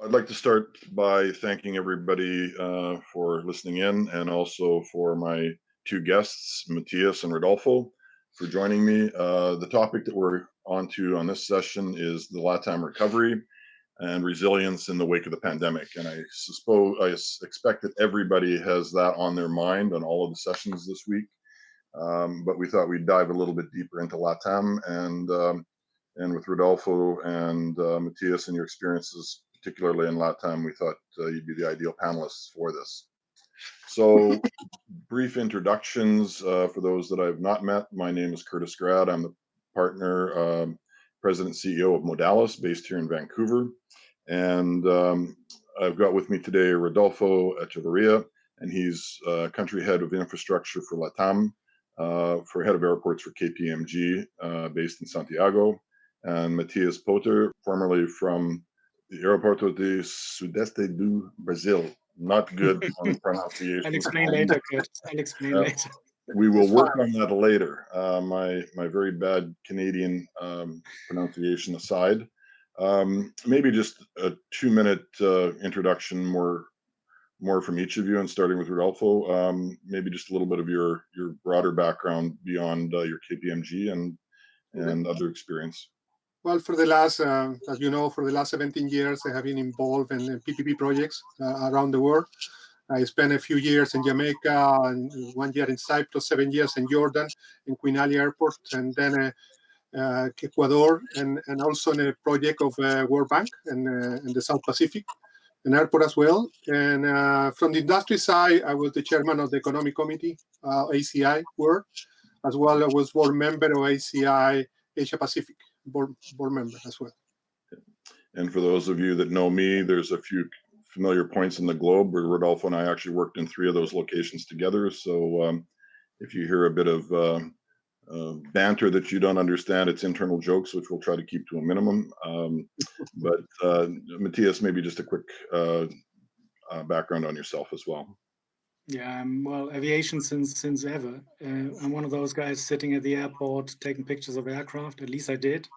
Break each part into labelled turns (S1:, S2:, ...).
S1: I'd like to start by thanking everybody for listening in, and also for my two guests, Matthias and Rodolfo, for joining me. The topic that we're on to on this session is the LatAm recovery and resilience in the wake of the pandemic. And expect that everybody has that on their mind on all of the sessions this week. But we thought we'd dive a little bit deeper into LatAm, and with Rodolfo and Matthias and your experiences, particularly in LatAm, we thought you'd be the ideal panelists for this. So, brief introductions for those that I've not met. My name is Curtis Grad. I'm the partner, president, CEO of Modalis, based here in Vancouver. And I've got with me today Rodolfo Echeverria, and he's country head of infrastructure for LatAm, for head of airports for KPMG, based in Santiago. And Matthias Potter, formerly from the Aeroportos de Sudeste do Brasil. Not good on pronunciation.
S2: I'll explain later, Kurt. I'll explain later.
S1: We will work on that later. My very bad Canadian pronunciation aside. Maybe just a 2-minute introduction, more from each of you, and starting with Rodolfo. Maybe just a little bit of your broader background beyond your KPMG and other experience.
S3: Well, for the last, as you know, for the last 17 years, I have been involved in PPP projects around the world. I spent a few years in Jamaica, and 1 year in Cyprus, 7 years in Jordan, in Queen Ali Airport, and then Ecuador, and also in a project of World Bank in the South Pacific, an airport as well. And from the industry side, I was the chairman of the Economic Committee, ACI World, as well. I was board member of ACI Asia Pacific, board member as well.
S1: And for those of you that know me, there's a few familiar points in the globe where Rodolfo and I actually worked in 3 of those locations together. So if you hear a bit of banter that you don't understand, it's internal jokes, which we'll try to keep to a minimum. But Matthias, maybe just a quick background on yourself as well.
S2: Yeah, well, aviation since ever. I'm one of those guys sitting at the airport taking pictures of aircraft. At least I did.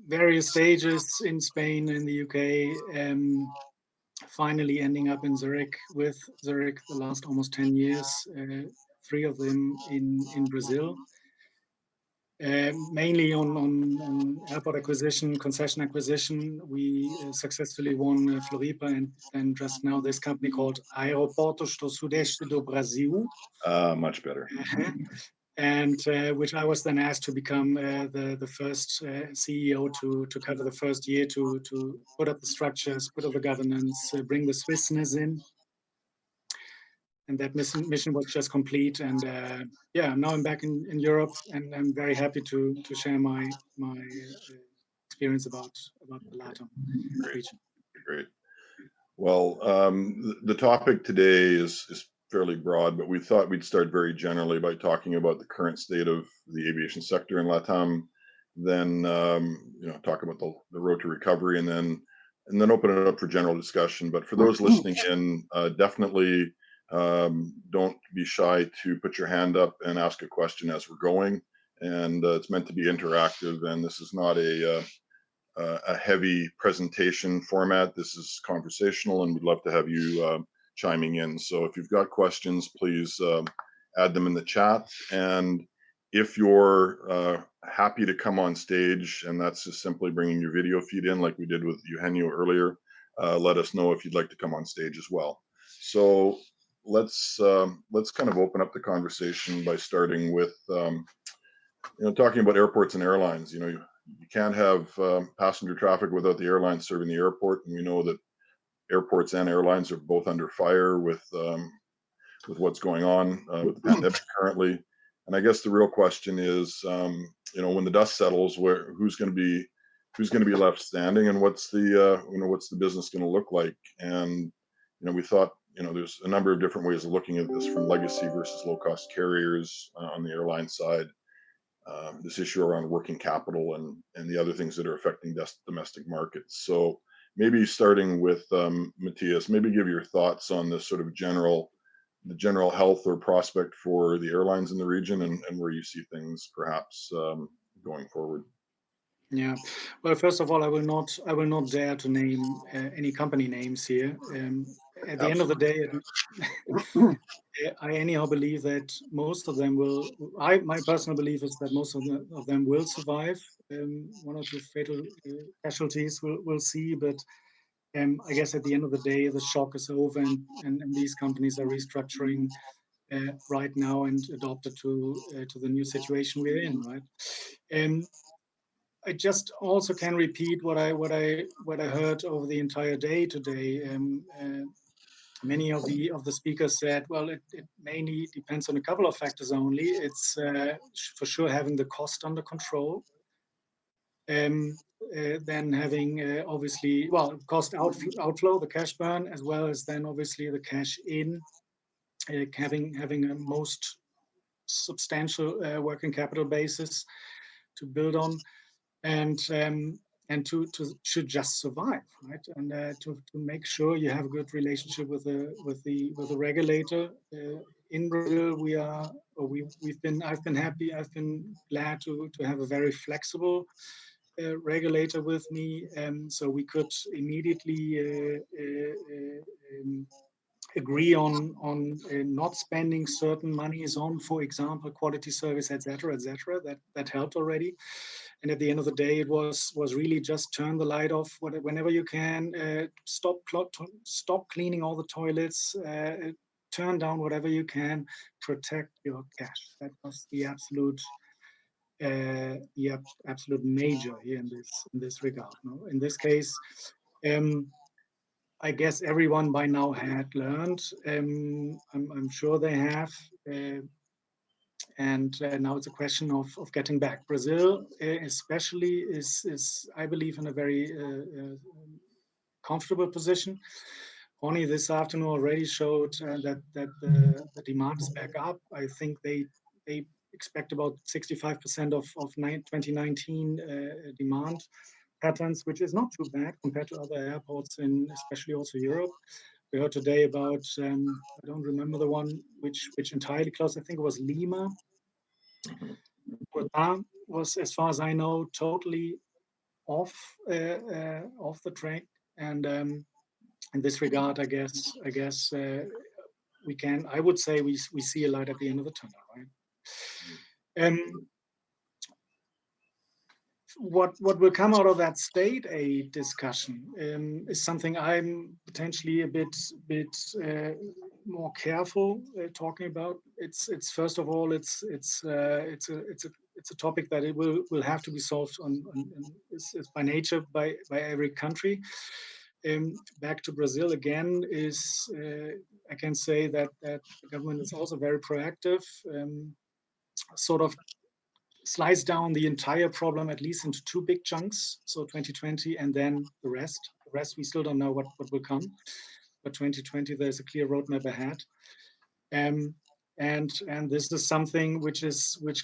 S2: Various stages in Spain, in the UK, finally ending up in Zurich, with Zurich the last almost 10 years, 3 of them in Brazil. Mainly on airport acquisition, concession acquisition. We successfully won Floripa, and just now this company called Aeroportos do Sudeste do Brasil.
S1: Much better.
S2: And which I was then asked to become the first CEO to cover the first year, to put up the structures, put up the governance, bring the Swissness in. And that mission was just complete. And yeah, now I'm back in Europe, and I'm very happy to share my experience about the LatAm region.
S1: Great. Well, the topic today is fairly broad, but we thought we'd start very generally by talking about the current state of the aviation sector in LatAm, then talk about the road to recovery, and then open it up for general discussion. But for those listening in, definitely don't be shy to put your hand up and ask a question as we're going. And it's meant to be interactive, and this is not a heavy presentation format. This is conversational, and we'd love to have you chiming in. So if you've got questions, please add them in the chat. And if you're happy to come on stage, and that's just simply bringing your video feed in like we did with Eugenio earlier, let us know if you'd like to come on stage as well. So let's kind of open up the conversation by starting with talking about airports and airlines. You can't have passenger traffic without the airlines serving the airport, and we know that airports and airlines are both under fire with what's going on with the pandemic currently. And I guess the real question is, when the dust settles, who's going to be left standing, and what's the business going to look like? And we thought there's a number of different ways of looking at this, from legacy versus low cost carriers on the airline side. This issue around working capital and the other things that are affecting domestic markets. So maybe starting with Matthias, maybe give your thoughts on this sort of general health or prospect for the airlines in the region, and where you see things perhaps going forward.
S2: Yeah. Well, first of all, I will not dare to name any company names here. At the end of the day, I anyhow believe that most of them will. My personal belief is that most of them will survive. One or two fatal casualties we'll see, but I guess at the end of the day, the shock is over, and these companies are restructuring right now and adopted to the new situation we're in, right? I just also can repeat what I heard over the entire day today. Many of the speakers said, well, it mainly depends on a couple of factors only. It's for sure having the cost under control, then having obviously, well, cost outflow, the cash burn, as well as then obviously the cash in, having a most substantial working capital basis to build on, and to should just survive, right? And to make sure you have a good relationship with the regulator. In Brazil, I've been happy, I've been glad to have a very flexible regulator with me, so we could immediately agree on not spending certain monies on, for example, quality service, etc., etc. That helped already. And at the end of the day, it was really just turn the light off whenever you can, stop cleaning all the toilets, turn down whatever you can, protect your cash. That was the absolute major here in this regard. No? In this case, I guess everyone by now had learned. I'm sure they have. And now it's a question of getting back. Brazil, especially, is I believe in a very comfortable position. Only this afternoon already showed that the demand is back up. I think they expect about 65% of 2019 demand patterns, which is not too bad compared to other airports in especially also Europe. We heard today about I don't remember the one which entirely closed. I think it was Lima. Bogotá was, as far as I know, totally off the track. And in this regard, I guess we can. I would say we see a light at the end of the tunnel, right? What will come out of that state aid discussion is something I'm potentially a bit more careful talking about. It's first of all it's a topic that it will have to be solved on is by nature by every country. Back to Brazil again is I can say that the government is also very proactive, sort of slice down the entire problem at least into two big chunks. So 2020 and then the rest. The rest we still don't know what will come. But 2020 there's a clear roadmap ahead. And this is something which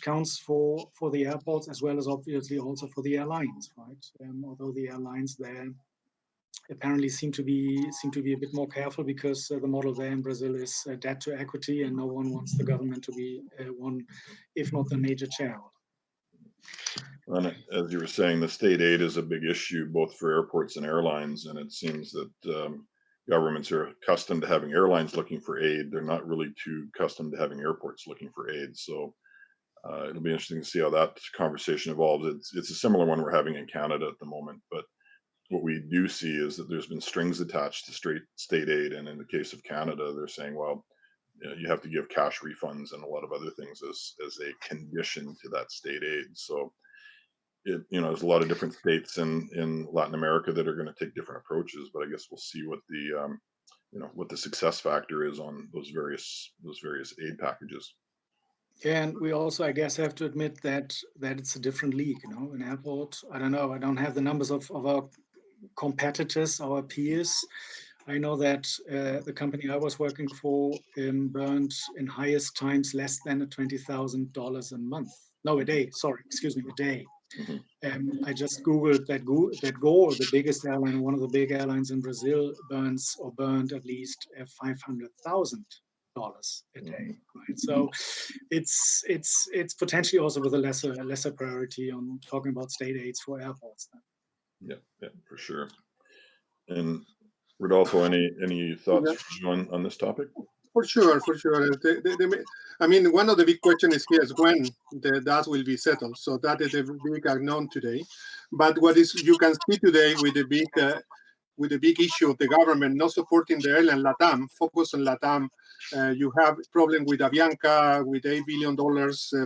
S2: counts for the airports as well as obviously also for the airlines, right? Although the airlines there apparently seem to be a bit more careful because the model there in Brazil is debt to equity, and no one wants the government to be one, if not the major shareholder.
S1: And as you were saying, the state aid is a big issue both for airports and airlines, and it seems that governments are accustomed to having airlines looking for aid. They're not really too accustomed to having airports looking for aid. So it'll be interesting to see how that conversation evolves. It's a similar one we're having in Canada at the moment, but what we do see is that there's been strings attached to state aid, and in the case of Canada, they're saying, well, you have to give cash refunds and a lot of other things as a condition to that state aid. So there's a lot of different states in Latin America that are going to take different approaches, but I guess we'll see what the success factor is on those various aid packages.
S2: And we also, I guess, have to admit that it's a different league. An airport, I don't know, I don't have the numbers of our competitors, our peers. I know that the company I was working for burned in highest times less than $20,000 a month. No, a day. Sorry, excuse me, a day. Mm-hmm. I just Googled that Gol, the biggest airline, one of the big airlines in Brazil, burned at least 500,000 a day, right? So it's potentially also with a lesser priority on talking about state aids for airports.
S1: Yeah, for sure. And Rodolfo, any thoughts from you on this topic?
S3: For sure. I mean, one of the big questions is here is when that will be settled. So that is a big unknown today. But what is you can see today with the big issue of the government not supporting the airline LatAm, focus on LatAm. You have problem with Avianca with $8 billion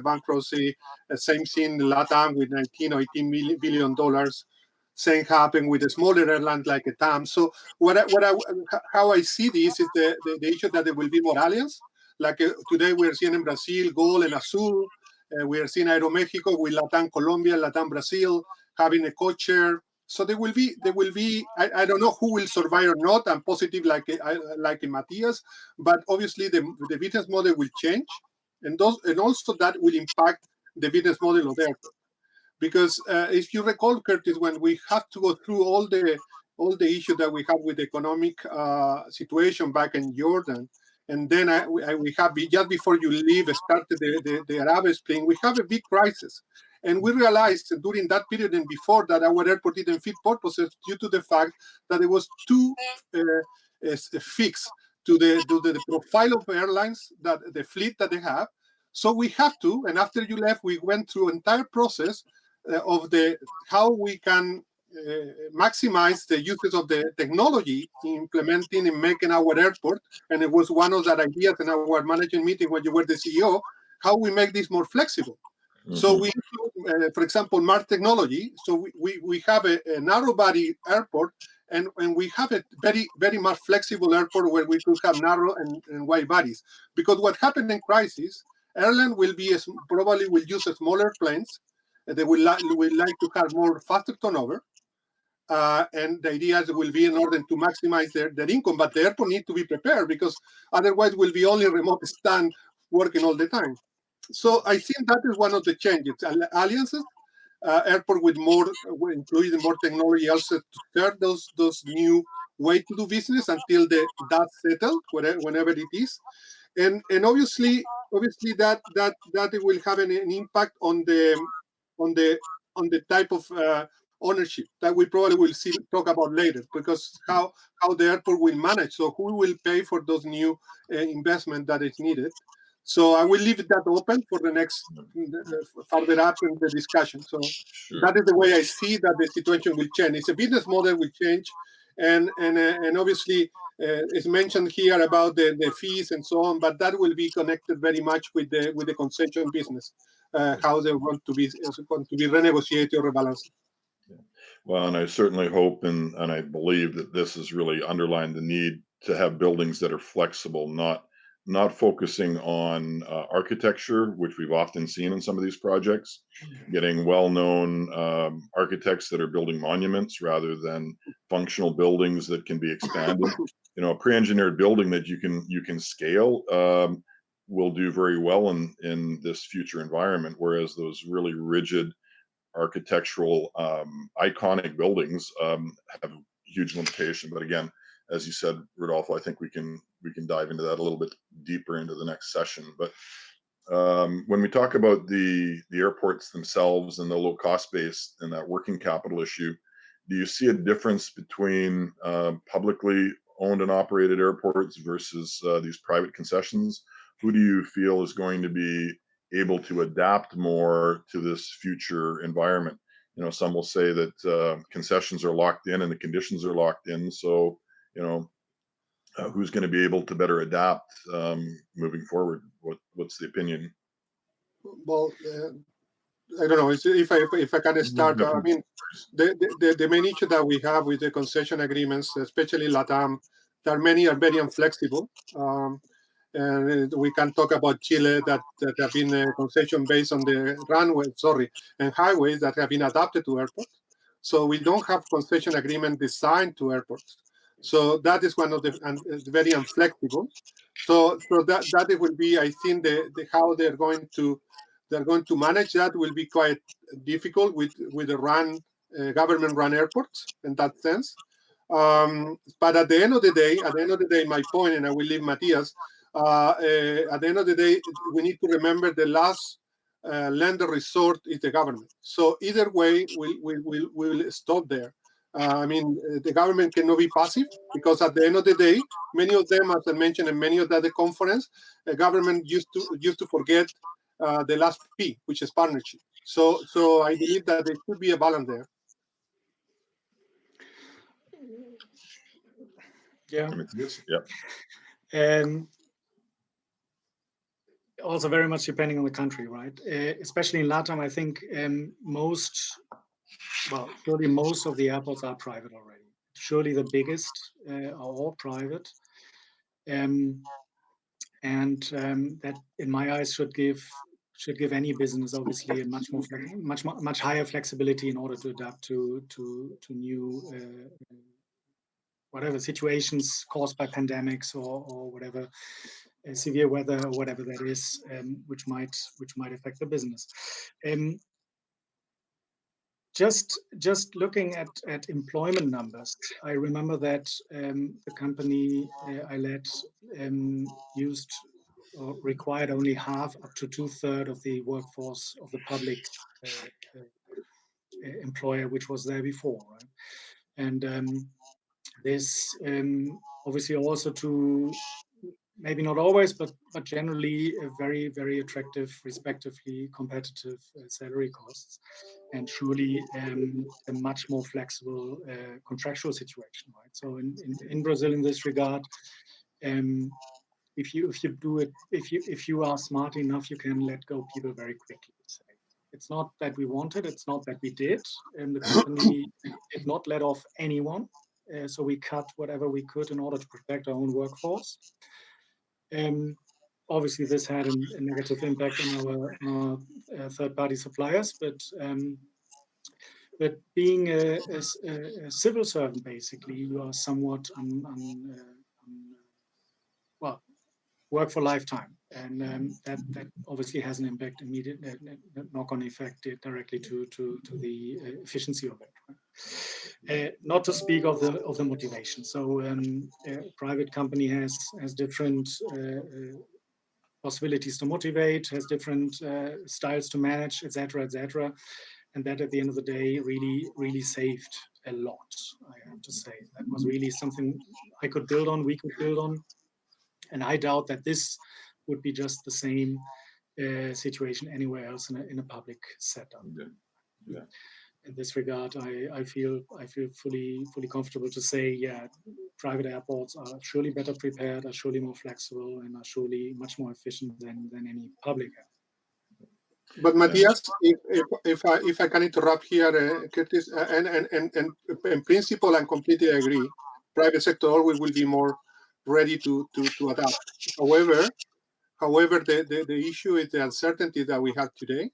S3: bankruptcy. Same thing LatAm with 19 or 18 billion dollars. Same happened with a smaller airline like a TAM. So how I see this is the issue that there will be more alliance. Like today we are seeing in Brazil, Gol and Azul. We are seeing Aeromexico with LatAm Colombia, LatAm Brazil having a co-chair. So there will be. I don't know who will survive or not. I'm positive like in Matthias, but obviously the business model will change, and also that will impact the business model of the airport. Because if you recall, Curtis, when we have to go through all the issues that we have with the economic situation back in Jordan, and then we have just before you leave started the Arab Spring, we have a big crisis, and we realized during that period and before that our airport didn't fit purposes due to the fact that it was too fixed to the profile of airlines that the fleet that they have. So we have to, and after you left, we went through entire process of how we can maximize the uses of the technology implementing and making our airport. And it was one of the ideas in our management meeting when you were the CEO, how we make this more flexible. Mm-hmm. So we, for example, MAR technology. So we have a narrow body airport, and we have a very, very much flexible airport where we could have narrow and wide bodies. Because what happened in crisis, airline probably will use smaller planes. They will like to have more faster turnover. And the idea will be in order to maximize their income. But the airport needs to be prepared because otherwise will be only remote stand working all the time. So I think that is one of the changes. Alliances, airport with including more technology also to start those new way to do business until that's settled, whenever it is. And obviously that it will have an impact on the type of ownership that we probably will talk about later, because how the airport will manage. So who will pay for those new investment that is needed? So I will leave that open for the next further up in the discussion. So that is the way I see that the situation will change. It's a business model will change, and obviously it's mentioned here about the fees and so on, but that will be connected very much with the concession business, how they want to be renegotiated or rebalanced.
S1: Yeah. Well, and I certainly hope and I believe that this has really underlined the need to have buildings that are flexible, not focusing on architecture, which we've often seen in some of these projects, getting well-known architects that are building monuments rather than functional buildings that can be expanded. A pre-engineered building that you can scale will do very well in this future environment, whereas those really rigid architectural iconic buildings have huge limitation. But again, as you said, Rodolfo, I think we can dive into that a little bit deeper into the next session. But when we talk about the airports themselves and the low cost base and that working capital issue, do you see a difference between publicly owned and operated airports versus these private concessions? Who do you feel is going to be able to adapt more to this future environment? Some will say that concessions are locked in and the conditions are locked in. So, who's going to be able to better adapt moving forward? What's the opinion?
S3: Well, I don't know if I can start. I mean, the main issue that we have with the concession agreements, especially LatAm, many are very inflexible. And we can talk about Chile that have been a concession based on the and highways that have been adapted to airports. So we don't have concession agreement designed to airports. So that is one of the very inflexible. So that it will be, I think, how they're going to manage that will be quite difficult with the government run airports in that sense. But at the end of the day, my point, and I will leave Matthias, at the end of the day, we need to remember the last lender resort is the government. So either way, we'll stop there. I mean, the government cannot be passive, because at the end of the day, many of them, as I mentioned in many of the other conference, the government used to forget the last P, which is partnership. So I believe that there should be a balance there.
S2: Yeah.
S1: Yeah.
S2: Also very much depending on the country, right? Especially in LatAm, I think surely most of the airports are private already. Surely the biggest are all private. That, in my eyes, should give any business obviously a much higher flexibility in order to adapt to new whatever situations caused by pandemics or whatever severe weather or whatever that is, which might affect the business. Just looking at employment numbers, I remember that the company I led used or required only half up to 2/3 of the workforce of the public employer, which was there before, right? And this obviously also to maybe not always, but generally a very, very attractive, respectively competitive salary costs, and surely a much more flexible contractual situation, right? So in Brazil, in this regard, if you are smart enough, you can let go people very quickly. Say. It's not that we wanted, it's not that we did, and the company did not let off anyone. So we cut whatever we could in order to protect our own workforce. Obviously, this had a negative impact on our third-party suppliers, but being a civil servant, basically, you are somewhat work for lifetime, and that obviously has an impact, immediate knock-on effect directly to the efficiency of it. Right? Not to speak of the motivation. So a private company has different possibilities to motivate, has different styles to manage, etc., etc., and that at the end of the day really saved a lot. I have to say that was really something I could build on, we could build on. And I doubt that this would be just the same situation anywhere else in a public setup.
S1: Yeah.
S2: In this regard, I feel fully comfortable to say, yeah, private airports are surely better prepared, are surely more flexible, and are surely much more efficient than any public airport.
S3: But Matthias, if I can interrupt here, Curtis, and in principle, I completely agree. Private sector always will be more ready to adapt. However, the issue is the uncertainty that we have today.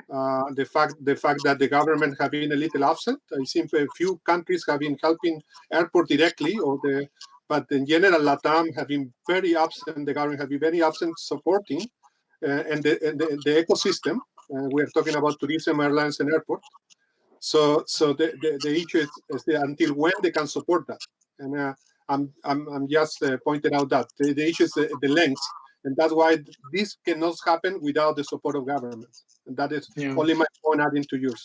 S3: The fact that the government have been a little absent. I think a few countries have been helping airport directly, but in general, LatAm have been very absent. The government have been very absent supporting, and the ecosystem. We are talking about tourism, airlines, and airport. So the issue is until when they can support that. And I'm just pointing out that the issue is the length, and that's why this cannot happen without the support of government. And that is only my point adding to yours.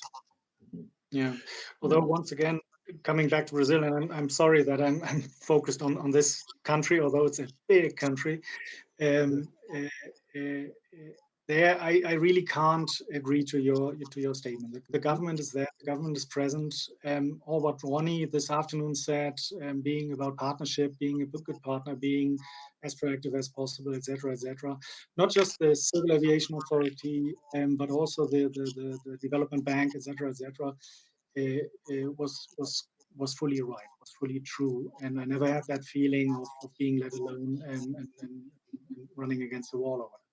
S2: Yeah. Although once again, coming back to Brazil, and I'm sorry that I'm focused on this country, although it's a big country. There, I really can't agree to your statement. The government is there. The government is present. All what Ronnie this afternoon said, being about partnership, being a good partner, being as proactive as possible, etc., etc. Not just the Civil Aviation Authority, but also the Development Bank, etc., etc. Was fully right, was fully true, and I never had that feeling of being let alone and running against the wall or whatever.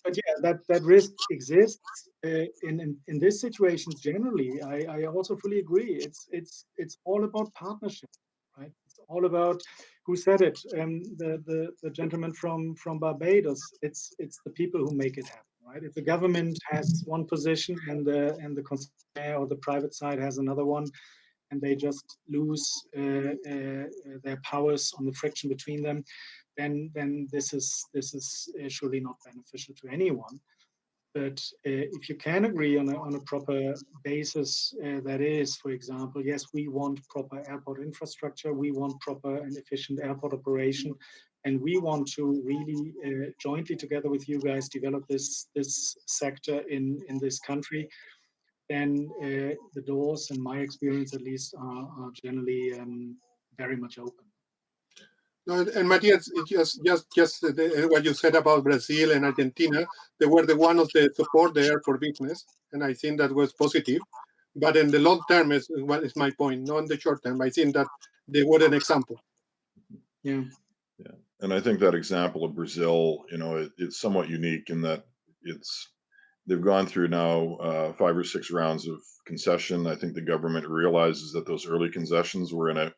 S2: But yeah, that risk exists in these situations generally. I also fully agree. It's all about partnership, right? It's all about who said it. The gentleman from Barbados. It's the people who make it happen, right? If the government has one position and the consumer or the private side has another one, and they just lose their powers on the friction between them, then this is surely not beneficial to anyone. But if you can agree on a proper basis, that is, for example, yes, we want proper airport infrastructure, we want proper and efficient airport operation, and we want to really jointly together with you guys develop this sector in this country, then the doors, in my experience at least, are generally very much open.
S3: No, and Matthias, just what you said about Brazil and Argentina, they were the one of the support there for business, and I think that was positive. But in the long term, is what is my point. Not in the short term. I think that they were an example.
S2: Yeah.
S1: Yeah, and I think that example of Brazil, it's somewhat unique in that they've gone through now 5 or 6 rounds of concession. I think the government realizes that those early concessions were in a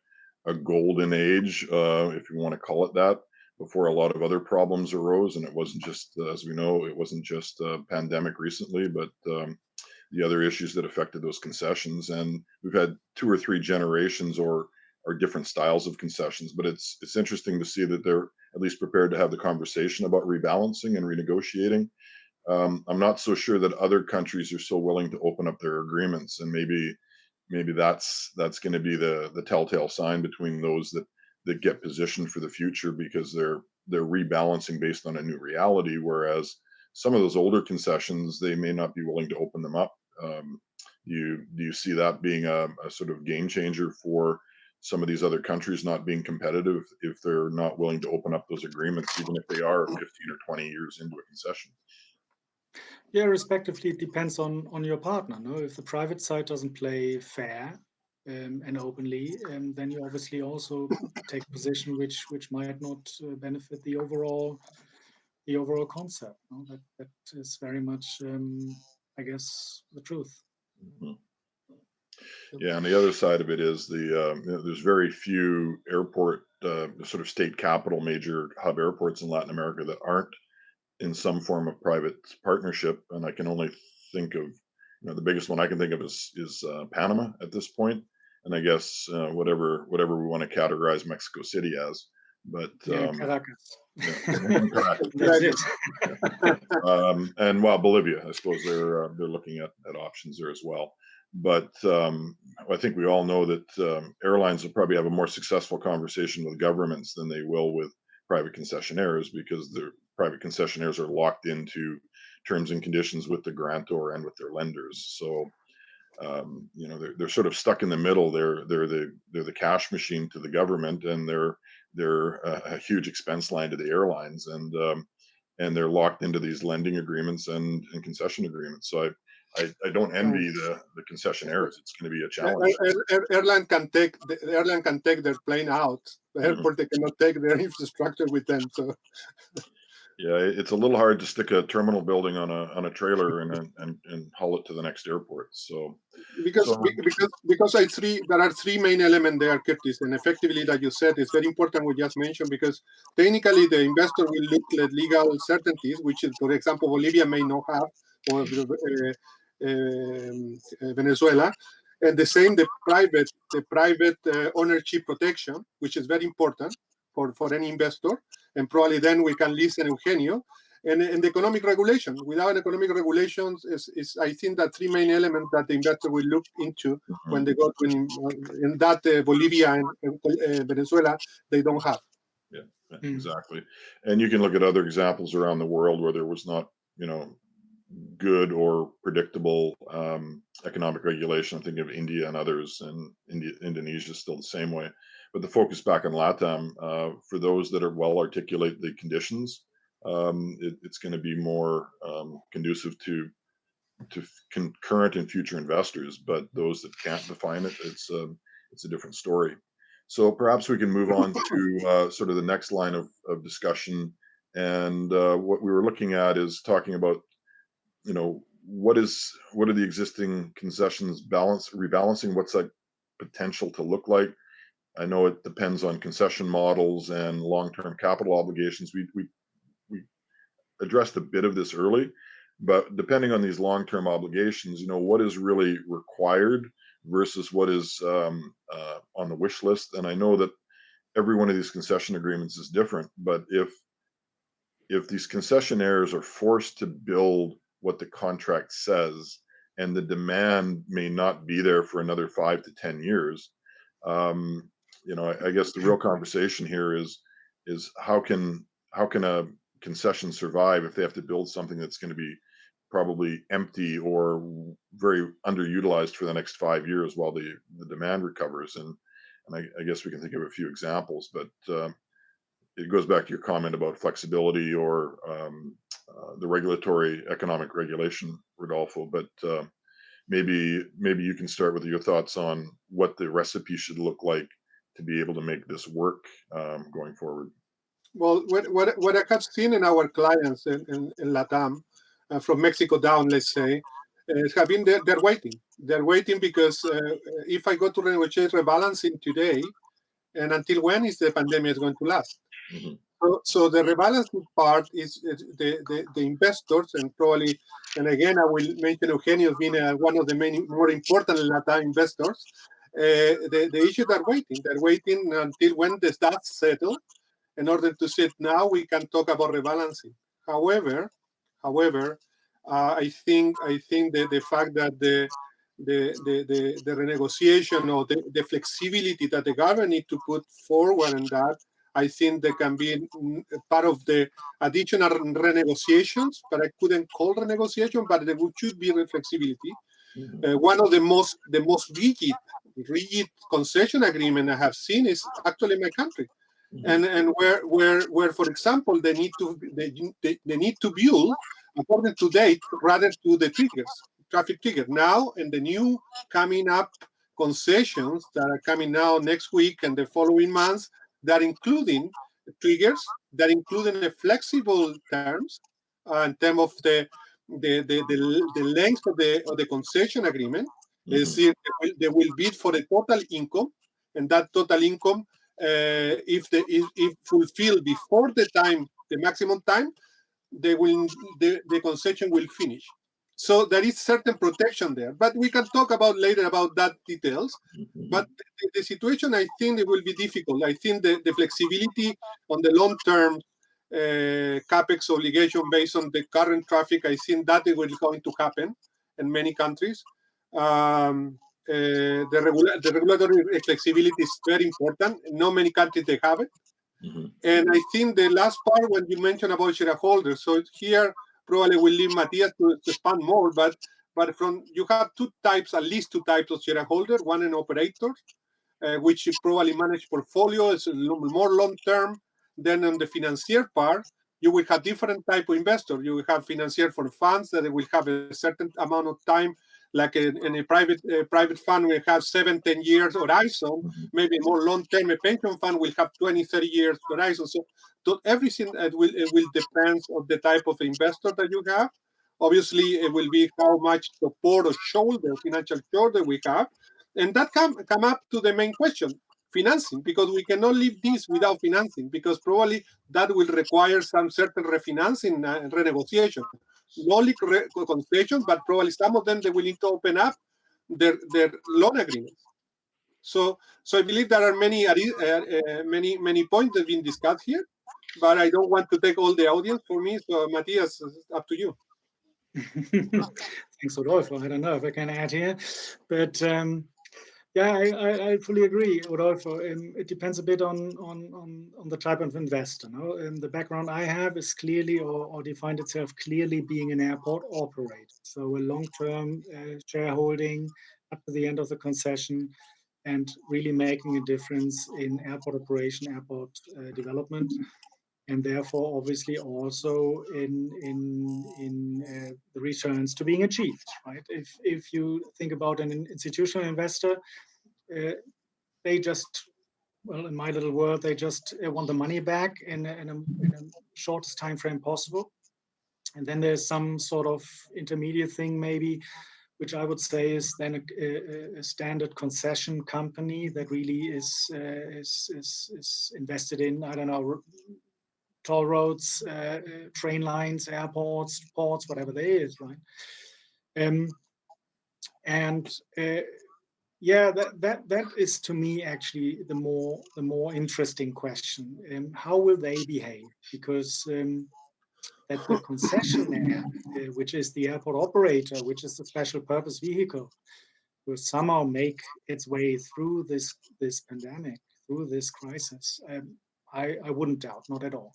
S1: golden age, if you want to call it that, before a lot of other problems arose. And it wasn't just, as we know, it wasn't just a pandemic recently, but the other issues that affected those concessions. And we've had 2 or 3 generations or different styles of concessions, but it's interesting to see that they're at least prepared to have the conversation about rebalancing and renegotiating. I'm not so sure that other countries are so willing to open up their agreements, and maybe that's going to be the telltale sign between those that get positioned for the future, because they're rebalancing based on a new reality, whereas some of those older concessions, they may not be willing to open them up. Do you see that being a sort of game changer for some of these other countries not being competitive if they're not willing to open up those agreements, even if they are 15 or 20 years into a concession?
S2: Yeah, respectively, it depends on your partner. No, if the private side doesn't play fair and openly, then you obviously also take a position which might not benefit the overall concept. No? That is very much, I guess, the truth.
S1: Mm-hmm. Yeah, and the other side of it is there's very few airport sort of state capital major hub airports in Latin America that aren't in some form of private partnership, and I can only think of the biggest one I can think of is Panama at this point, and I guess whatever we want to categorize Mexico City as, but
S2: Caracas.
S1: Caracas.
S2: That's it.
S1: And Bolivia, I suppose they're looking at options there as well. But I think we all know that airlines will probably have a more successful conversation with governments than they will with private concessionaires, because the private concessionaires are locked into terms and conditions with the grantor and with their lenders. So they're sort of stuck in the middle. They're the cash machine to the government, and they're a huge expense line to the airlines, and they're locked into these lending agreements and concession agreements. So I don't envy the concessionaires. It's going to be a challenge.
S3: Airline can take their plane out. The airport, they cannot take their infrastructure with them. So
S1: yeah, it's a little hard to stick a terminal building on a trailer and haul it to the next airport. So
S3: because there are 3 main elements there, Curtis, and effectively, that you said, is very important. We just mentioned, because technically the investor will look at legal certainties, which, for example, Bolivia may not have, or Venezuela, and the same the private ownership protection, which is very important for any investor, and probably then we can listen Eugenio, and the economic regulation. Without economic regulations, is I think that 3 main elements that the investor will look into when they go to in that Bolivia and Venezuela they don't have.
S1: Yeah, exactly. And you can look at other examples around the world where there was not, good or predictable economic regulation. I think of India and others, and Indonesia is still the same way. But the focus back on LatAm, for those that are well articulate the conditions, it's going to be more conducive to current and future investors. But those that can't define it, it's a different story. So perhaps we can move on to sort of the next line of discussion. And what we were looking at is talking about, what are the existing concessions rebalancing? What's that potential to look like? I know it depends on concession models and long-term capital obligations. We addressed a bit of this early, but depending on these long-term obligations, what is really required versus what is on the wish list. And I know that every one of these concession agreements is different. But if these concessionaires are forced to build what the contract says, and the demand may not be there for another 5 to 10 years, I guess the real conversation here is how can a concession survive if they have to build something that's going to be probably empty or very underutilized for the next 5 years while the demand recovers. And I guess we can think of a few examples, but it goes back to your comment about flexibility or the regulatory economic regulation, Rodolfo. But maybe you can start with your thoughts on what the recipe should look like to be able to make this work going forward.
S3: Well, what I have seen in our clients in LatAm, from Mexico down, let's say, have been they're waiting. They're waiting because if I go to renegotiate rebalancing today, and until when is the pandemic going to last?
S1: Mm-hmm.
S3: So the rebalancing part is the investors, and probably, and again, I will mention Eugenio being one of the many more important Latin investors. The issue they're waiting until when the dust settle, in order to sit now, we can talk about rebalancing. However, I think that the fact that the renegotiation or the flexibility that the government need to put forward in that, I think there can be part of the additional renegotiations, but I couldn't call renegotiation, but there should be flexibility.
S1: Mm-hmm.
S3: One of the most rigid concession agreement I have seen is actually in my country.
S1: Mm-hmm.
S3: And where for example they need to build according to date rather to the traffic trigger. Now in the new coming up concessions that are coming now next week and the following months, that including triggers, that including a flexible terms in terms of the length of the concession agreement.
S1: Mm-hmm.
S3: Is they will bid for the total income, and that total income, if fulfilled before the maximum time, the concession will finish. So there is certain protection there, but we can talk about later about that details.
S1: Mm-hmm.
S3: But the situation, I think it will be difficult. I think the flexibility on the long term capex obligation based on the current traffic, I think that it will going to happen in many countries. The regulatory flexibility is very important. Not many countries they have it.
S1: Mm-hmm.
S3: And I think the last part when you mentioned about shareholders, so here probably we'll leave Matthias to expand more, but from you have at least two types of shareholder, one an operator, which probably manage portfolio, is more long term. Then on the financier part, you will have different type of investor. You will have financier for funds that will have a certain amount of time, like in a private fund will have 7-10 years horizon.
S1: Mm-hmm.
S3: Maybe more long-term, a pension fund will have 20-30 years horizon. So everything will depend on the type of investor that you have. Obviously, it will be how much support or financial shoulder we have. And that come up to the main question, financing, because we cannot leave this without financing, because probably that will require some certain refinancing and renegotiation. Not only concession, but probably some of them they will need to open up their loan agreements. So I believe there are many points that have been discussed here, but I don't want to take all the audience for me. So Matthias, it's up to you.
S2: Thanks, Rodolfo. I don't know if I can add here, but yeah, I fully agree, Rodolfo. It depends a bit on the type of investor. No? The background I have is clearly or defined itself clearly being an airport operator. So a long-term shareholding up to the end of the concession and really making a difference in airport operation, airport development, and therefore obviously also in the returns to being achieved, right? If you think about an institutional investor, they just, well, in my little world, they just want the money back in a shortest time frame possible. And then there's some sort of intermediate thing maybe, which I would say is then a standard concession company that really is invested in, I don't know, toll roads, train lines, airports, ports, whatever there is, right? Yeah, that is to me actually the more interesting question. How will they behave? Because that the concessionaire, which is the airport operator, which is the special purpose vehicle, will somehow make its way through this pandemic, through this crisis. I wouldn't doubt, not at all.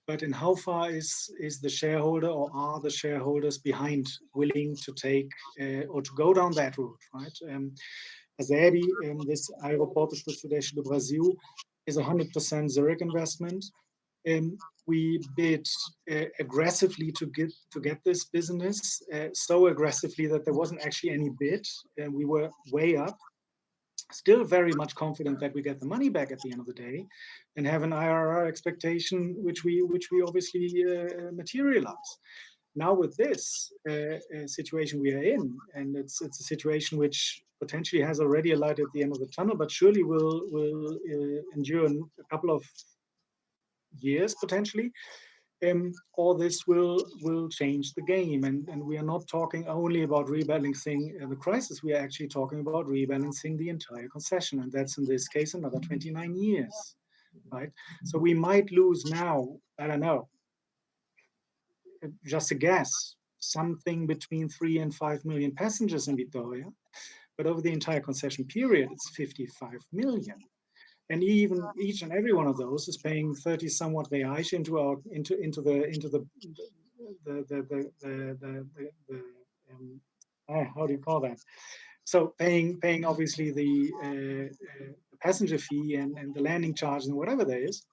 S2: But in how far is the shareholder, or are the shareholders behind willing to take or to go down that route, right? ASeB, this Aeroportos do Sudeste do Brasil, is 100% Zurich investment. We bid aggressively to get this business, so aggressively that there wasn't actually any bid, and we were way up. Still very much confident that we get the money back at the end of the day, and have an IRR expectation which we obviously materialize. Now with this situation we are in, and it's a situation which potentially has already a light at the end of the tunnel, but surely will endure a couple of years potentially. All this will change the game, and we are not talking only about rebalancing the crisis. We are actually talking about rebalancing the entire concession, and that's in this case another 29 years, right? So we might lose now, I don't know, just a guess, something between 3 and 5 million passengers in Vitoria, but over the entire concession period, it's 55 million. And even each and every one of those is paying 30 somewhat reais into the how do you call that? So paying obviously the passenger fee and the landing charge and whatever there is,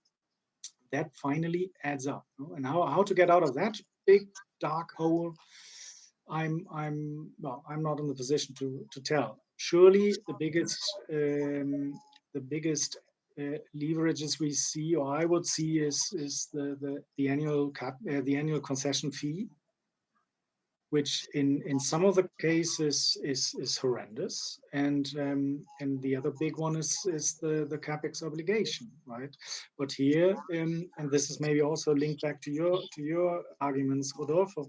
S2: that finally adds up. And how to get out of that big dark hole, I'm not in the position to tell. Surely the biggest leverages we see, or I would see, is the annual concession fee, which in some of the cases is horrendous, and the other big one is the capex obligation, right? But here, and this is maybe also linked back to your arguments, Rodolfo.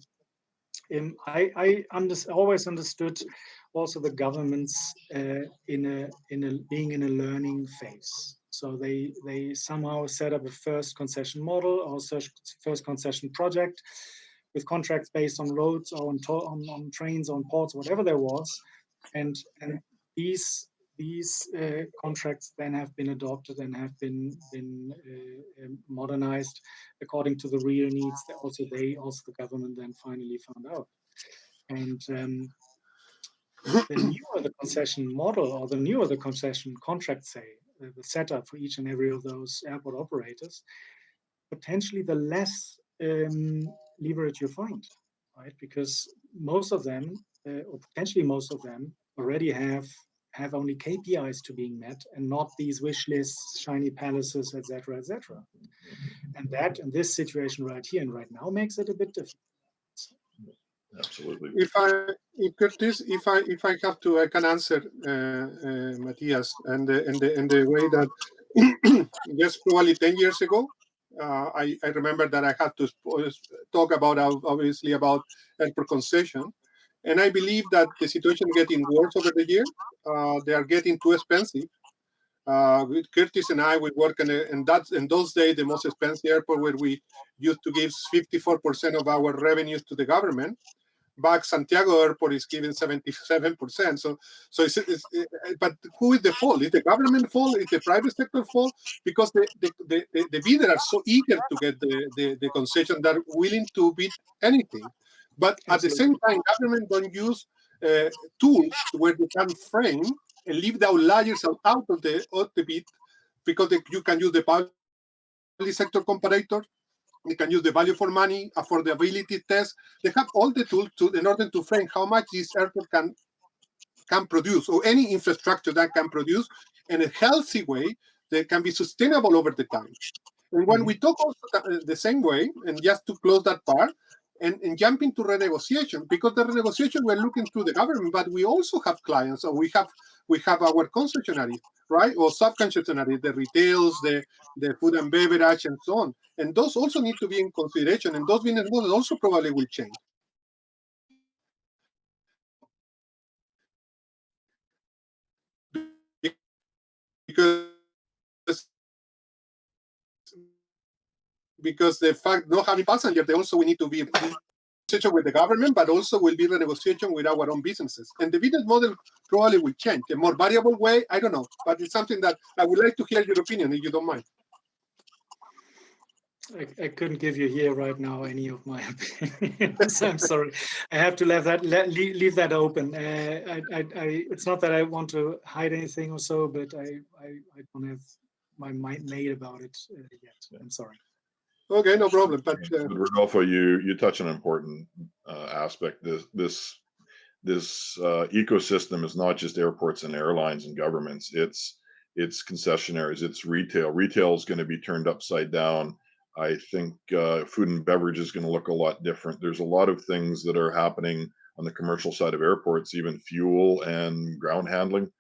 S2: I always understood also the governments being in a learning phase. So they somehow set up a first concession model or first concession project with contracts based on roads or on trains, on ports, whatever there was, and these contracts then have been adopted and have been modernized according to the real needs that also the government then finally found out. And the newer the concession model, or the newer the concession contract, say, the setup for each and every of those airport operators, potentially the less leverage you find, right? Because most of them, or potentially most of them, already have only KPIs to being met, and not these wish lists, shiny palaces, etc., etc. And that, in this situation right here and right now, makes it a bit difficult.
S1: Absolutely.
S3: Curtis, if I have to, I can answer Matthias, and the way that just probably 10 years ago, I remember that I had to talk about, obviously, about airport concession, and I believe that the situation getting worse over the year. They are getting too expensive. With Curtis and I, we work in those days, the most expensive airport, where we used to give 54% of our revenues to the government. Back Santiago Airport is giving 77%. So but who is the fault? Is the government fault? Is the private sector fault? Because the bidders are so eager to get the concession that are willing to bid anything. But at the same time, government don't use tools where they can frame and leave the outliers out of the bid, because you can use the public sector comparator. They can use the value for money, affordability test. They have all the tools in order to frame how much this airport can produce, or any infrastructure that can produce in a healthy way that can be sustainable over the time. And when we talk also the same way, and just to close that part, and jump into renegotiation, because the renegotiation, we're looking to the government, but we also have clients, or we have our concessionaries, right? Or sub-concessionaries, the retails, the food and beverage, and so on. And those also need to be in consideration, and those business models also probably will change. because the fact not having passenger, they also we need to be negotiation with the government, but also will be the negotiation with our own businesses. And the business model probably will change. A more variable way, I don't know, but it's something that I would like to hear your opinion if you don't mind.
S2: I couldn't give you here right now any of my opinions. I'm sorry. I have to leave that open. It's not that I want to hide anything or so, but I don't have my mind made about it yet. I'm sorry.
S3: Okay, no problem. But
S1: Rodolfo, you touch on an important aspect. This ecosystem is not just airports and airlines and governments. It's concessionaires. It's retail. Retail is going to be turned upside down. I think food and beverage is going to look a lot different. There's a lot of things that are happening on the commercial side of airports, even fuel and ground handling.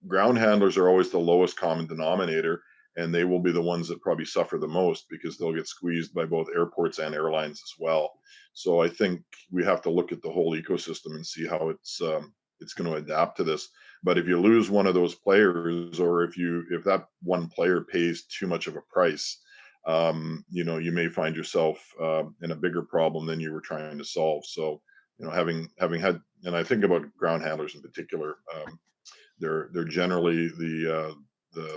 S1: Ground handlers are always the lowest common denominator, and they will be the ones that probably suffer the most because they'll get squeezed by both airports and airlines as well. So I think we have to look at the whole ecosystem and see how it's going to adapt to this. But if you lose one of those players, or if that one player pays too much of a price, you may find yourself in a bigger problem than you were trying to solve. So, having had, and I think about ground handlers in particular, they're generally the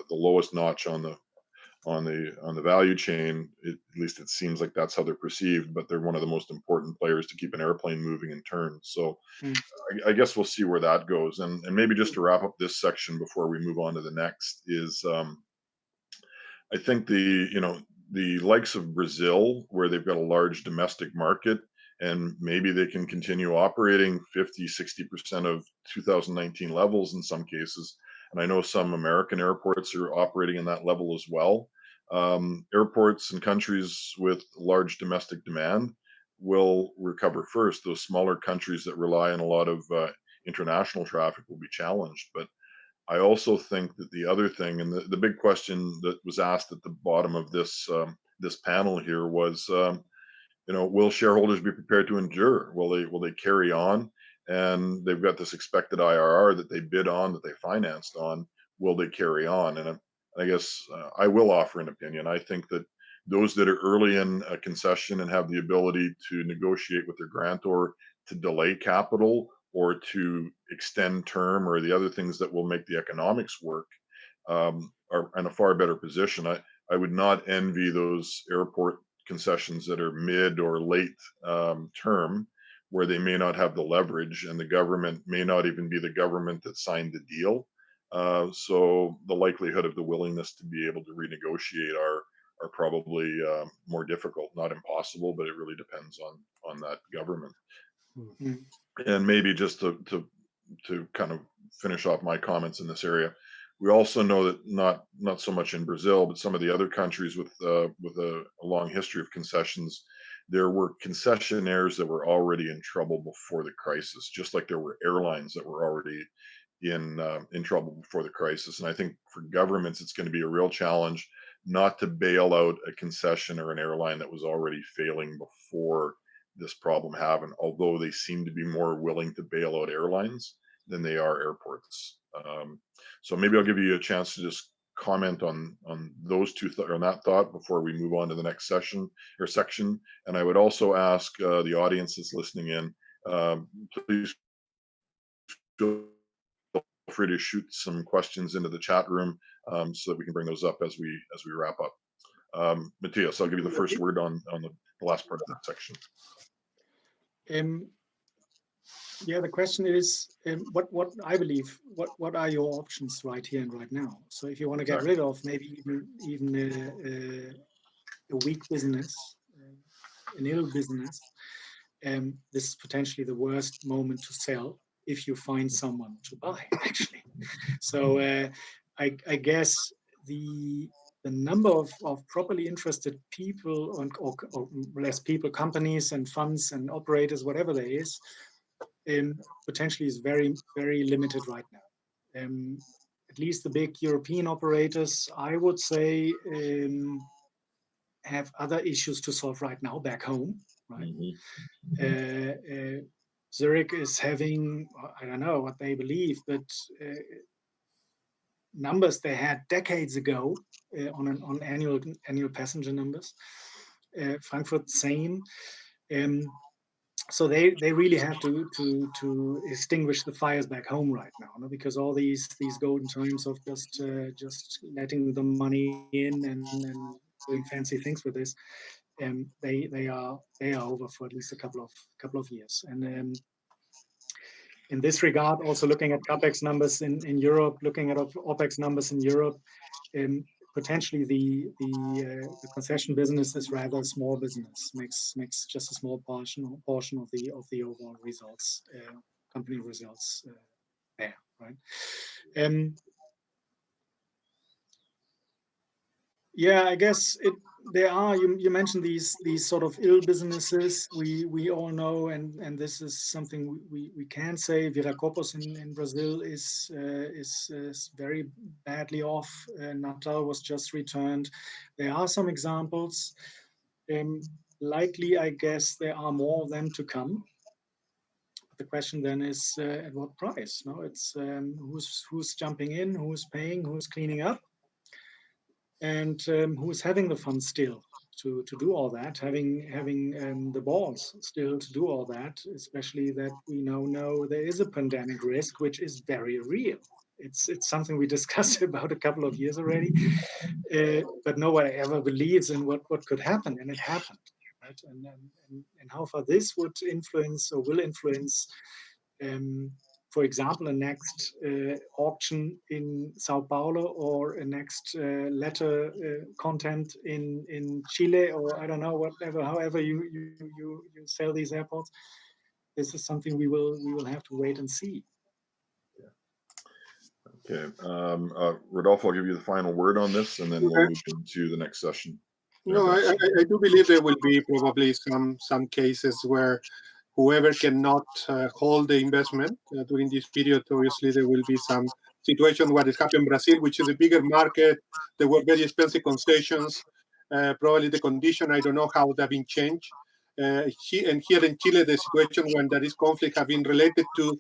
S1: lowest notch on the value chain. At least it seems like that's how they're perceived, but they're one of the most important players to keep an airplane moving in turn. So I guess we'll see where that goes. And maybe just to wrap up this section before we move on to the next is, I think the likes of Brazil, where they've got a large domestic market, and maybe they can continue operating 50, 60% of 2019 levels in some cases. And I know some American airports are operating in that level as well. Airports in countries with large domestic demand will recover first. Those smaller countries that rely on a lot of international traffic will be challenged. But I also think that the other thing, and the big question that was asked at the bottom of this panel here was, will shareholders be prepared to endure? Will they carry on? And they've got this expected IRR that they bid on, that they financed on. Will they carry on? And I guess I will offer an opinion. I think that those that are early in a concession and have the ability to negotiate with their grantor to delay capital or to extend term or the other things that will make the economics work are in a far better position. I would not envy those airport concessions that are mid or late term, where they may not have the leverage and the government may not even be the government that signed the deal. So the likelihood of the willingness to be able to renegotiate are probably more difficult, not impossible, but it really depends on that government. Mm-hmm. And maybe just to kind of finish off my comments in this area, we also know that not so much in Brazil, but some of the other countries with a long history of concessions, there were concessionaires that were already in trouble before the crisis, just like there were airlines that were already in trouble before the crisis. And I think for governments, it's going to be a real challenge not to bail out a concession or an airline that was already failing before this problem happened, although they seem to be more willing to bail out airlines than they are airports. So maybe I'll give you a chance to just comment on those on that thought before we move on to the next session or section. And I would also ask the audience that's listening in, please feel free to shoot some questions into the chat room so that we can bring those up as we wrap up. Matthias, I'll give you the first word on the last part of that section.
S2: Yeah, the question is, what I believe, what are your options right here and right now? So if you want to get rid of maybe even a weak business, an ill business, this is potentially the worst moment to sell if you find someone to buy, actually. So I guess the number of properly interested people or less people, companies and funds and operators, whatever there is, potentially is very, very limited right now. At least the big European operators, I would say, have other issues to solve right now back home, right? Mm-hmm. Zurich is having, I don't know what they believe, but numbers they had decades ago on annual passenger numbers. Frankfurt, same. So they really have to extinguish the fires back home right now, no? Because all these golden times of just letting the money in and doing fancy things with this, they are over for at least a couple of years. And in this regard, also looking at capex numbers in Europe, looking at opex numbers in Europe, potentially the concession business is rather a small business, makes just a small portion of the overall results, company results there, right? Yeah, I guess there are, you mentioned these sort of ill businesses we all know, and this is something we can say. Viracopos in Brazil is very badly off. Natal was just returned. There are some examples. Likely, I guess there are more of them to come. The question then is at what price? No, it's who's jumping in, who's paying, who's cleaning up, and who's having the funds still to do all that, having the balls still to do all that, especially that we now know there is a pandemic risk, which is very real. It's something we discussed about a couple of years already, but nobody ever believes in what could happen, and it happened, right? And how far this would influence or will influence, for example, a next auction in Sao Paulo, or a next letter content in Chile, or I don't know, whatever, however you sell these airports. This is something we will have to wait and see.
S1: Okay, Rodolfo, I'll give you the final word on this, and then we'll move into the next session.
S3: No, I do believe there will be probably some cases where whoever cannot hold the investment during this period, obviously there will be some situation what has happened in Brazil, which is a bigger market. There were very expensive concessions. Probably the condition, I don't know how they've been changed. And here in Chile, the situation when there is conflict have been related to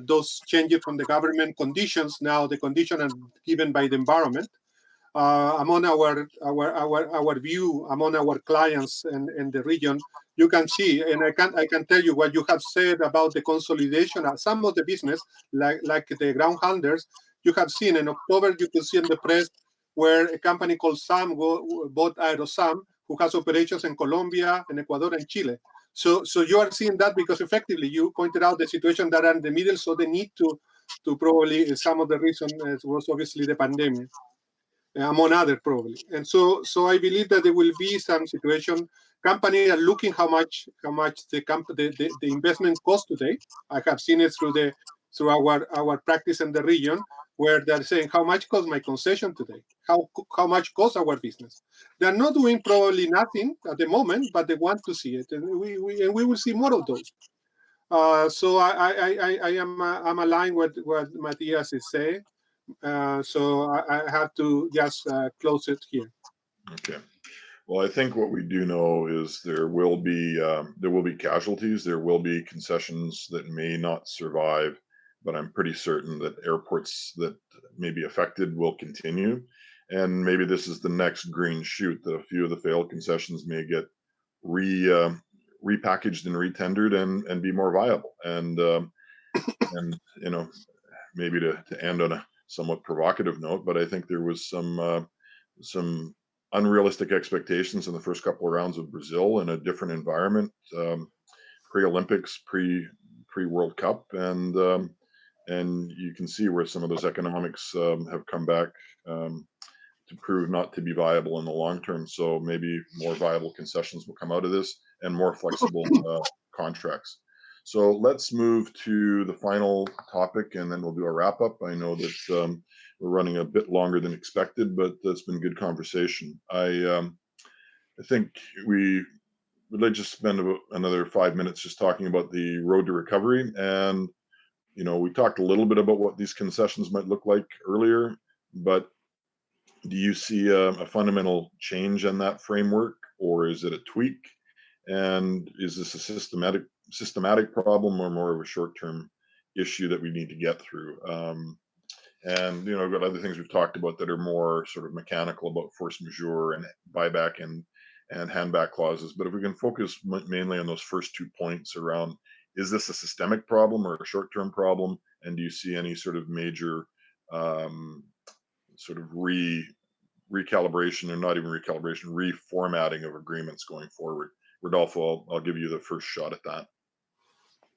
S3: those changes from the government conditions. Now the conditions are given by the environment. Among our view, among our clients in the region, you can see, and I can tell you what you have said about the consolidation of some of the business, like the ground handlers. You have seen in October, you can see in the press where a company called SAM bought AeroSAM, who has operations in Colombia, and Ecuador, and Chile. So you are seeing that because effectively you pointed out the situation that are in the middle, so they need to probably, some of the reason was obviously the pandemic. Among other probably, and so I believe that there will be some situation. Companies are looking how much the investment costs today. I have seen it through our practice in the region, where they're saying how much costs my concession today, how much costs our business. They're not doing probably nothing at the moment, but they want to see it, and we will see more of those. So I'm aligned with what Matthias is saying. So I have to just close it here.
S1: Okay. Well, I think what we do know is there will be casualties. There will be concessions that may not survive, but I'm pretty certain that airports that may be affected will continue. And maybe this is the next green shoot, that a few of the failed concessions may get repackaged and retendered and be more viable. And you know, maybe to end on a somewhat provocative note, but I think there was some unrealistic expectations in the first couple of rounds of Brazil in a different environment, pre-Olympics, pre-World Cup, and you can see where some of those economics have come back to prove not to be viable in the long term. So maybe more viable concessions will come out of this, and more flexible contracts. So let's move to the final topic, and then we'll do a wrap up. I know that we're running a bit longer than expected, but that's been good conversation. I think we would like to spend about another 5 minutes just talking about the road to recovery. And, you know, we talked a little bit about what these concessions might look like earlier, but do you see a fundamental change in that framework, or is it a tweak? And is this a systematic problem, or more of a short-term issue that we need to get through? And we've got other things we've talked about that are more sort of mechanical about force majeure and buyback and handback clauses. But if we can focus mainly on those first 2 points around, is this a systemic problem or a short-term problem? And do you see any sort of major sort of recalibration, or not even recalibration, reformatting of agreements going forward? Rodolfo, I'll give you the first shot at that.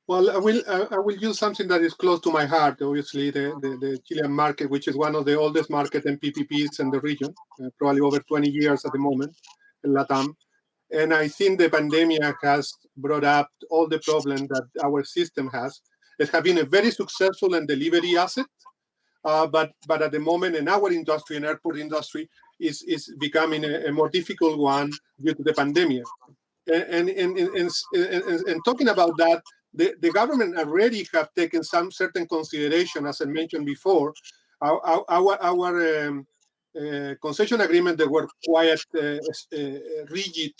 S3: Well, I will use something that is close to my heart. Obviously, the Chilean market, which is one of the oldest market and PPPs in the region, probably over 20 years at the moment in LatAm. And I think the pandemic has brought up all the problems that our system has. It has been a very successful and delivery asset, but at the moment in our industry, in airport industry, is becoming a more difficult one due to the pandemic. And talking about that, the government already have taken some certain consideration, as I mentioned before. Our concession agreement, they were quite rigid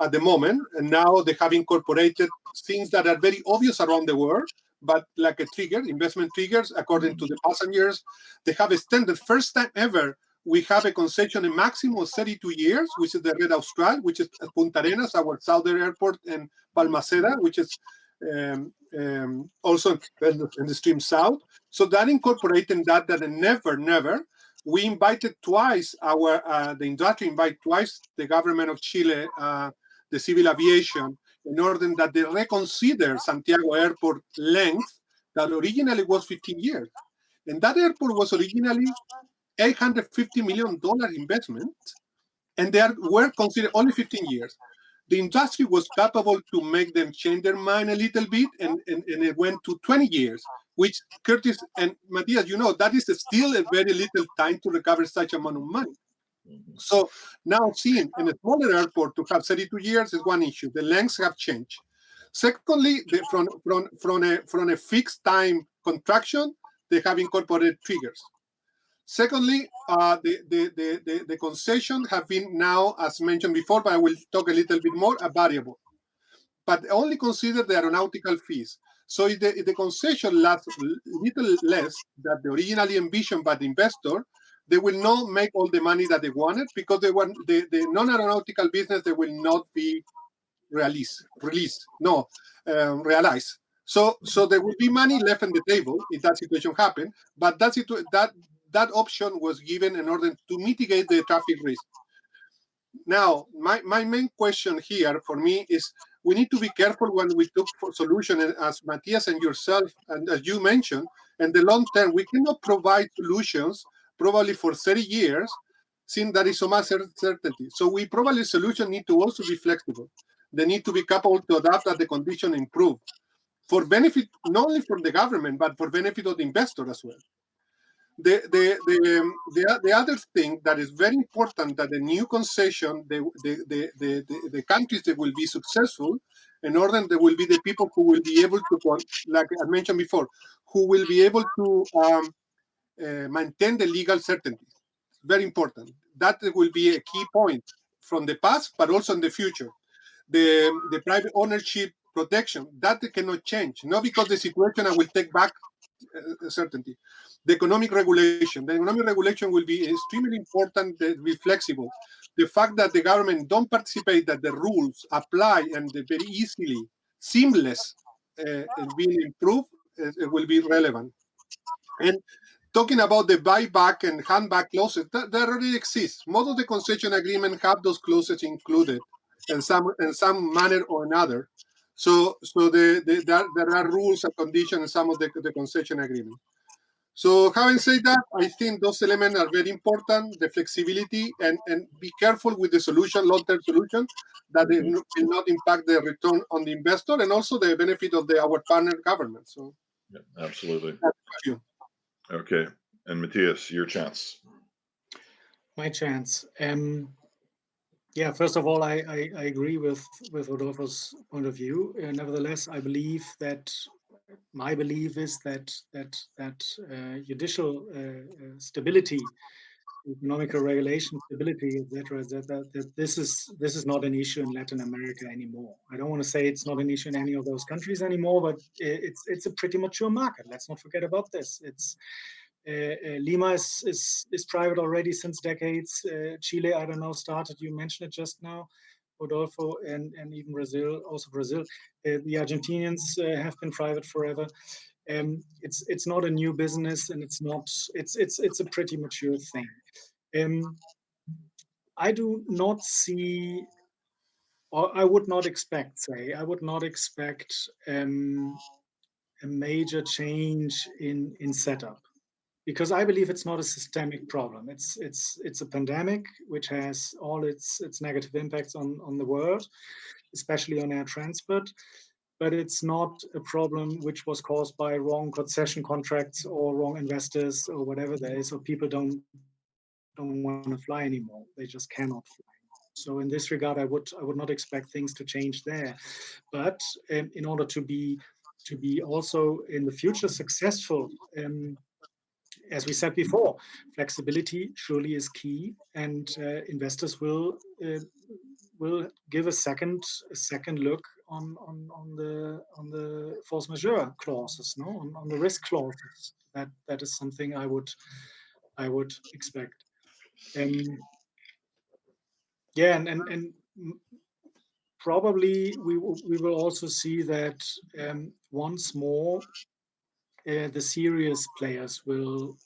S3: at the moment, and now they have incorporated things that are very obvious around the world, but like a trigger, investment triggers, according to the passengers. They have extended, first time ever, we have a concession a maximum of 32 years, which is the Red Austral, which is at Punta Arenas, our southern airport, and Balmaceda, which is also in the stream south. So that incorporating that never, we invited twice the industry invited twice the government of Chile, the civil aviation, in order that they reconsider Santiago Airport length that originally was 15 years. And that airport was originally $850 million investment, and they were considered only 15 years. The industry was capable to make them change their mind a little bit, and it went to 20 years, which Curtis and Matthias, that is still a very little time to recover such amount of money. So now seeing in a smaller airport to have 32 years is one issue. The lengths have changed. Secondly, from a fixed time contraction, they have incorporated triggers. Secondly, the concession have been now, as mentioned before, but I will talk a little bit more, a variable. But only consider the aeronautical fees. So if the concession lasts a little less than the originally envisioned by the investor, they will not make all the money that they wanted, because the non-aeronautical business, they will not be realized. So there will be money left on the table if that situation happens, but that option was given in order to mitigate the traffic risk. Now, my main question here for me is, we need to be careful when we look for solution, and as Matthias and yourself, and as you mentioned, in the long term, we cannot provide solutions probably for 30 years, since there is so much uncertainty. So probably solution need to also be flexible. They need to be capable to adapt as the condition improve, for benefit not only for the government, but for benefit of the investor as well. The other thing that is very important, that the new concession, the countries that will be successful, in order there will be the people who will be able to, like I mentioned before, who will be able to maintain the legal certainty. Very important. That will be a key point from the past, but also in the future. The private ownership protection, that cannot change. Not because the situation I will take back certainty. The economic regulation will be extremely important, be flexible. The fact that the government don't participate, that the rules apply and very easily, seamless, being improved, it will be relevant. And talking about the buyback and handback clauses, that already exists. Most of the concession agreement have those clauses included in some manner or another. So there are rules and conditions in some of the concession agreement. So having said that, I think those elements are very important, the flexibility, and be careful with the solution, long-term solution, that it will not impact the return on the investor and also the benefit of our partner government. So,
S1: yeah, absolutely.
S3: Thank you.
S1: Okay. And Matthias, your chance. My
S2: chance. Yeah, first of all, I agree with Rodolfo's point of view. Nevertheless, I believe that my belief is that judicial stability, economical regulation stability, etc., that this is not an issue in Latin America anymore. I don't want to say it's not an issue in any of those countries anymore, but it's a pretty mature market. Let's not forget about this. Lima is private already since decades. Chile, I don't know, started. You mentioned it just now, Rodolfo, and even Brazil, also Brazil. The Argentinians have been private forever. It's not a new business, and it's a pretty mature thing. I do not see, or I would not expect a major change in setup, because I believe it's not a systemic problem. It's a pandemic which has all its negative impacts on the world, especially on air transport. But it's not a problem which was caused by wrong concession contracts or wrong investors or whatever there is, or people don't want to fly anymore. They just cannot fly. So in this regard, I would not expect things to change there. But in order to be also in the future successful, as we said before, flexibility surely is key, and investors will give a second look on the force majeure clauses, no, on the risk clauses. That is something I would expect. Yeah, and probably we will also see that once more the serious players will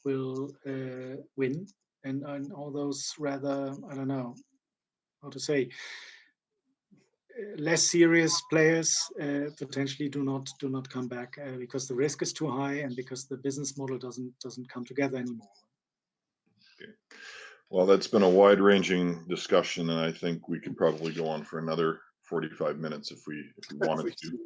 S2: win, and all those rather, I don't know how to say, less serious players potentially do not come back because the risk is too high and because the business model doesn't come together anymore.
S1: Okay. Well, that's been a wide-ranging discussion, and I think we could probably go on for another 45 minutes if we wanted to.